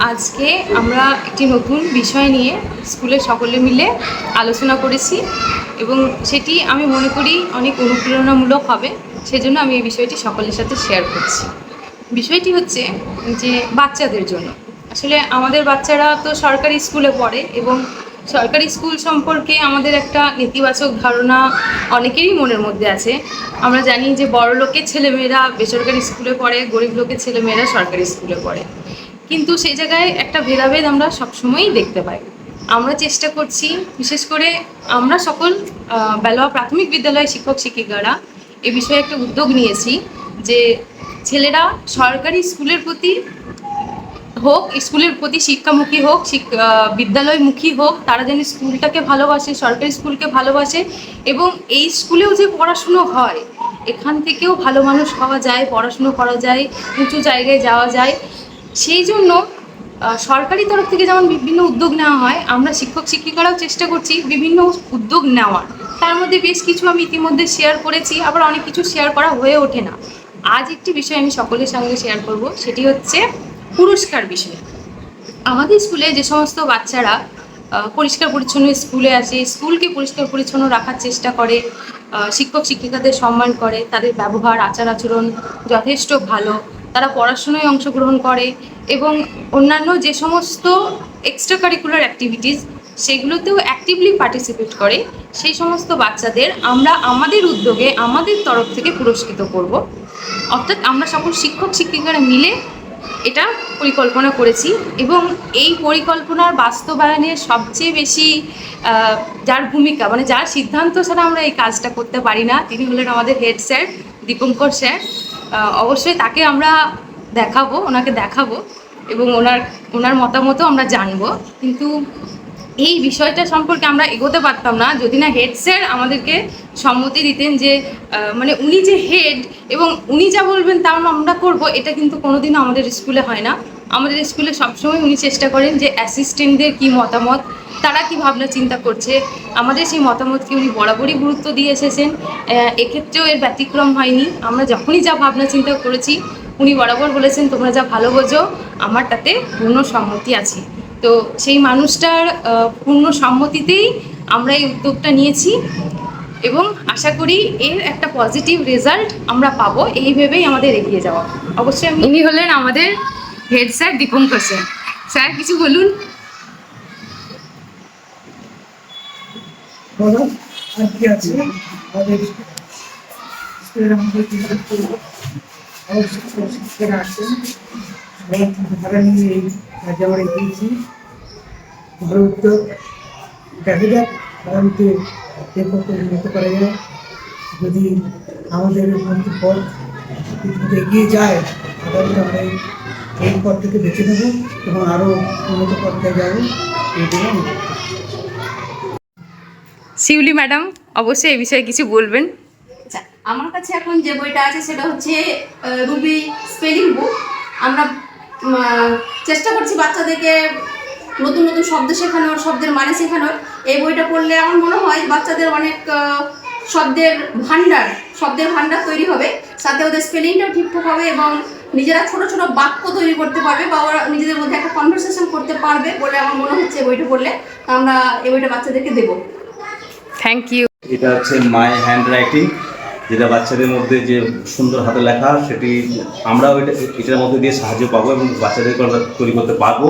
আজকে আমরা একটি নতুন বিষয় নিয়ে স্কুলে সকলে মিলে আলোচনা করেছি এবং সেটি আমি মনে করি অনেক অনুপ্রেরণামূলক হবে। সেজন্য আমি এই বিষয়টি সকলের সাথে শেয়ার করছি। বিষয়টি হচ্ছে যে বাচ্চাদের জন্য, আসলে আমাদের বাচ্চারা তো সরকারি স্কুলে পড়ে এবং সরকারি স্কুল সম্পর্কে আমাদের একটা নেতিবাচক ধারণা অনেকেরই মনের মধ্যে আছে। আমরা জানি যে বড় লোকের ছেলেমেয়েরা বেসরকারি স্কুলে পড়ে, গরিব লোকের ছেলেমেয়েরা সরকারি স্কুলে পড়ে, কিন্তু সেই জায়গায় একটা ভেদাভেদ আমরা সবসময়ই দেখতে পাই। আমরা চেষ্টা করছি, বিশেষ করে আমরা সকল বেলোয়া প্রাথমিক বিদ্যালয়ের শিক্ষক শিক্ষিকারা এ বিষয়ে একটা উদ্যোগ নিয়েছি যে ছেলেরা সরকারি স্কুলের প্রতি হোক, স্কুলের প্রতি শিক্ষামুখী হোক, বিদ্যালয়মুখী হোক, তারা যেন স্কুলটাকে ভালোবাসে, সরকারি স্কুলকে ভালোবাসে এবং এই স্কুলেও যে পড়াশুনো হয়, এখান থেকেও ভালো মানুষ হওয়া যায়, পড়াশুনো করা যায়, উঁচু জায়গায় যাওয়া যায়। সেই জন্য সরকারি তরফ থেকে যেমন বিভিন্ন উদ্যোগ নেওয়া হয়, আমরা শিক্ষক শিক্ষিকারাও চেষ্টা করছি বিভিন্ন উদ্যোগ নেওয়ার। তার মধ্যে বেশ কিছু আমি ইতিমধ্যে শেয়ার করেছি, আবার অনেক কিছু শেয়ার করা হয়ে ওঠে না। আজ একটি বিষয় আমি সকলের সঙ্গে শেয়ার করব, সেটি হচ্ছে পুরস্কার বিষয়। আমাদের স্কুলে যে সমস্ত বাচ্চারা পরিষ্কার পরিচ্ছন্ন স্কুলে আসে, স্কুলকে পরিষ্কার পরিচ্ছন্ন রাখার চেষ্টা করে, শিক্ষক শিক্ষিকাদের সম্মান করে, তাদের ব্যবহার আচার আচরণ যথেষ্ট ভালো, তারা পড়াশোনায় অংশগ্রহণ করে এবং অন্যান্য যে সমস্ত এক্সট্রা কারিকুলার অ্যাক্টিভিটিস সেগুলোতেও অ্যাক্টিভলি পার্টিসিপেট করে, সেই সমস্ত বাচ্চাদের আমরা আমাদের উদ্যোগে আমাদের তরফ থেকে পুরস্কৃত করব। অর্থাৎ আমরা সকল শিক্ষক শিক্ষিকারা মিলে এটা পরিকল্পনা করেছি এবং এই পরিকল্পনার বাস্তবায়নে সবচেয়ে বেশি যার ভূমিকা, মানে যার সিদ্ধান্ত ছাড়া আমরা এই কাজটা করতে পারি না, তিনি হলেন আমাদের হেড স্যার দীপঙ্কর স্যার। অবশ্যই তাকে আমরা ওনাকে দেখাবো এবং ওনার মতামতও আমরা জানবো। কিন্তু এই বিষয়টা সম্পর্কে আমরা এগোতে পারতাম না যদি না হেড স্যার আমাদেরকে সম্মতি দিতেন যে মানে উনি যে হেড এবং উনি যা বলবেন তা আমরা করব, এটা কিন্তু কোনোদিনও আমাদের স্কুলে হয় না। আমাদের স্কুলে সবসময় উনি চেষ্টা করেন যে অ্যাসিস্ট্যান্টদের কী মতামত, তারা কী ভাবনা চিন্তা করছে, আমাদের সেই মতামতকে উনি বরাবরই গুরুত্ব দিয়ে এসেছেন। এক্ষেত্রেও এর ব্যতিক্রম হয়নি। আমরা যখনই যা ভাবনা চিন্তা করেছি উনি বরাবর বলেছেন তোমরা যা ভালো বোঝো, আমার তাতে পূর্ণ সম্মতি আছে। তো সেই মানুষটার পূর্ণ সম্মতিতেই আমরা এই উদ্যোগটা নিয়েছি এবং আশা করি এর একটা পজিটিভ রেজাল্ট আমরা পাবো, এই ভেবেই আমাদের এগিয়ে যাওয়া। অবশ্যই ইনি হলেন আমাদের head sir Dipankar sir. Sir কিছু বলুন। আর কি আছে আমাদের শিক্ষারা আসছেন, ভাড়া নিয়ে এই কাজে আমরা এগিয়েছি। ভালো উদ্যোগ, দেখা যাক আগামীতে এরপর উন্নত করা যায়। যদি আমাদের পথ এগিয়ে যায়, আগামীতে আমরা এই পথ থেকে বেছে নেব এবং আরও উন্নত পর্যায়ে যাবো। এই জন্য শিউলি ম্যাডাম অবশ্যই এই বিষয়ে কিছু বলবেন। আচ্ছা, আমার কাছে এখন যে বইটা আছে সেটা হচ্ছে রুবি স্পেলিং বুক। আমরা চেষ্টা করছি বাচ্চাদেরকে নতুন নতুন শব্দ শেখানোর, শব্দের মানে শেখানোর। এই বইটা পড়লে আমার মনে হয় বাচ্চাদের অনেক শব্দের ভাণ্ডার তৈরি হবে, সাথে ওদের স্পেলিংটাও ঠিকঠাক হবে এবং নিজেরা ছোট ছোট বাক্য তৈরি করতে পারবে বা ওরা নিজেদের মধ্যে একটা কনভারসেশন করতে পারবে বলে আমার মনে হচ্ছে বইটা পড়লে। আমরা এই বইটা বাচ্চাদেরকে দেবো। Thank you. এটা হচ্ছে মাই হ্যান্ড রাইটিং, যেটা বাচ্চাদের মধ্যে যে সুন্দর হাতে লেখা, সেটি আমরাও এটার মধ্যে দিয়ে সাহায্য পাবো এবং বাচ্চাদেরকে আমরা তৈরি করতে পারবো।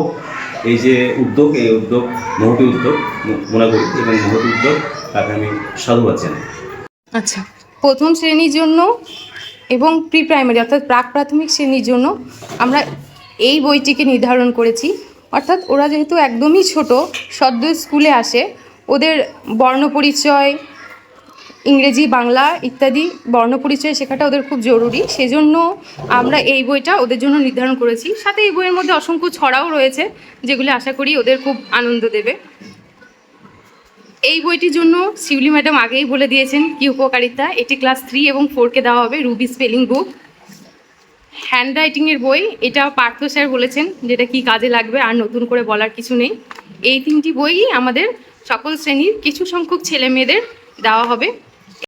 এই যে উদ্যোগ, এই উদ্যোগ মহতি উদ্যোগ মনে করি এবং মহতি উদ্যোগ, তাকে আমি সাধুবাদ জানাই। আচ্ছা, প্রথম শ্রেণীর জন্য এবং প্রি প্রাইমারি অর্থাৎ প্রাক প্রাথমিক শ্রেণীর জন্য আমরা এই বইটিকে নির্ধারণ করেছি। অর্থাৎ ওরা যেহেতু একদমই ছোট, সদ্য স্কুলে আসে, ওদের বর্ণপরিচয়, ইংরেজি বাংলা ইত্যাদি বর্ণপরিচয় শেখাটা ওদের খুব জরুরি। সেজন্য আমরা এই বইটা ওদের জন্য নির্ধারণ করেছি। সাথে এই বইয়ের মধ্যে অসংখ্য ছড়াও রয়েছে, যেগুলি আশা করি ওদের খুব আনন্দ দেবে। এই বইটির জন্য শিউলি ম্যাডাম আগেই বলে দিয়েছেন কি উপকারিতা। এটি ক্লাস 3 এবং 4কে দেওয়া হবে। রুবি স্পেলিং বুক, হ্যান্ড রাইটিংয়ের বই, এটা পার্থ স্যার বলেছেন যেটা কি কাজে লাগবে, আর নতুন করে বলার কিছু নেই। এই 3টি বইই আমাদের সকল শ্রেণীর কিছু সংখ্যক ছেলে মেয়েদের দেওয়া হবে।